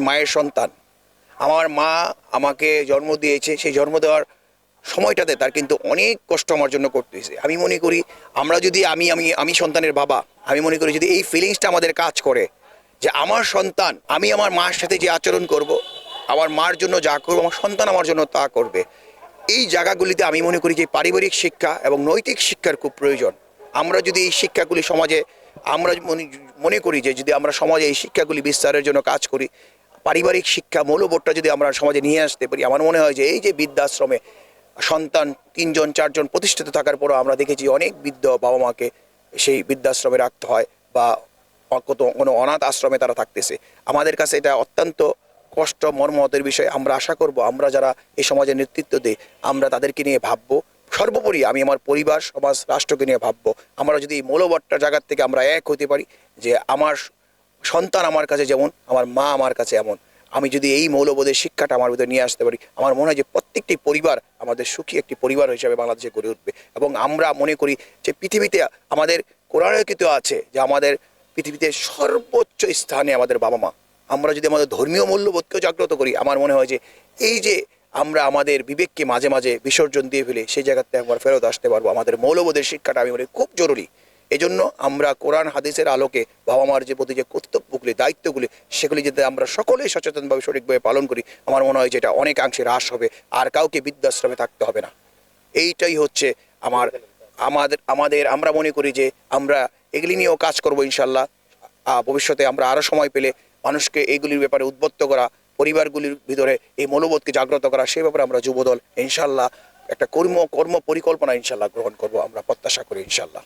মায়ের সন্তান। আমার মা আমাকে জন্ম দিয়েছে, সেই জন্ম দেওয়ার সময়টাতে তার কিন্তু অনেক কষ্ট আমার জন্য করতে হয়েছে। আমি মনে করি আমরা যদি আমি সন্তানের বাবা, আমি মনে করি যদি এই ফিলিংসটা আমাদের কাজ করে যে আমার সন্তান, আমি আমার মার সাথে যে আচরণ করব, আমার মার জন্য যা করবো আমার সন্তান আমার জন্য তা করবে, এই জায়গাগুলিতে আমি মনে করি যে পারিবারিক শিক্ষা এবং নৈতিক শিক্ষার খুব প্রয়োজন। আমরা যদি এই শিক্ষাগুলি সমাজে, আমরা মনে করি যে যদি আমরা সমাজে এই শিক্ষাগুলি বিস্তারের জন্য কাজ করি, পারিবারিক শিক্ষা মূল্যবোধটা যদি আমরা সমাজে নিয়ে আসতে পারি, আমার মনে হয় যে এই যে বৃদ্ধাশ্রমে সন্তান 3জন 4জন প্রতিষ্ঠিত থাকার পরও আমরা দেখেছি অনেক বৃদ্ধ বাবা মাকে সেই বৃদ্ধাশ্রমে রাখতে হয় বা কোনো অনাথ আশ্রমে তারা থাকতেছে। আমাদের কাছে এটা অত্যন্ত কষ্ট মর্মাহতের বিষয়। আমরা আশা করব আমরা যারা এই সমাজের নেতৃত্ব দিই আমরা তাদেরকে নিয়ে ভাববো। সর্বোপরি আমি আমার পরিবার, সমাজ, রাষ্ট্রকে নিয়ে ভাববো। আমরা যদি এই মৌলবাদটার জায়গার থেকে আমরা এক হতে পারি যে আমার সন্তান আমার কাছে যেমন, আমার মা আমার কাছে এমন, আমি যদি এই মৌলবোধের শিক্ষাটা আমার ভিতরে নিয়ে আসতে পারি, আমার মনে হয় যে প্রত্যেকটি পরিবার আমাদের সুখী একটি পরিবার হিসাবে বাংলাদেশে গড়ে উঠবে। এবং আমরা মনে করি যে পৃথিবীতে আমাদের কোরআনে কিন্তু আছে যে আমাদের পৃথিবীতে সর্বোচ্চ স্থানে আমাদের বাবা মা। আমরা যদি আমাদের ধর্মীয় মূল্যবোধকেও জাগ্রত করি, আমার মনে হয় যে এই যে আমরা আমাদের বিবেককে মাঝে মাঝে বিসর্জন দিয়ে ফেলে সেই জায়গাতে একবার ফেরত আসতে পারবো। আমাদের মৌলবোধের শিক্ষাটা আমি মনে করি খুব জরুরি। এজন্য আমরা কোরআন হাদিসের আলোকে বাবা মার যে প্রতি যে কর্তব্যগুলি, দায়িত্বগুলি, সেগুলি যাতে আমরা সকলেই সচেতনভাবে সঠিকভাবে পালন করি, আমার মনে হয় যে এটা অনেকাংশে হ্রাস হবে। আর কাউকে বৃদ্ধাশ্রমে থাকতে হবে না। এইটাই হচ্ছে আমার আমাদের আমাদের আমরা মনে করি যে আমরা এগুলি নিয়েও কাজ করবো ইনশাল্লাহ। ভবিষ্যতে আমরা আরও সময় পেলে মানুষকে এইগুলির ব্যাপারে উদ্বুদ্ধ করা, পরিবারগুলির ভিতরে এই মনোবোধকে জাগ্রত করা, সেই ব্যাপারে আমরা যুবদল ইনশাল্লাহ একটা কর্ম পরিকল্পনা ইনশাল্লাহ গ্রহণ করব, আমরা প্রত্যাশা করি ইনশাল্লাহ।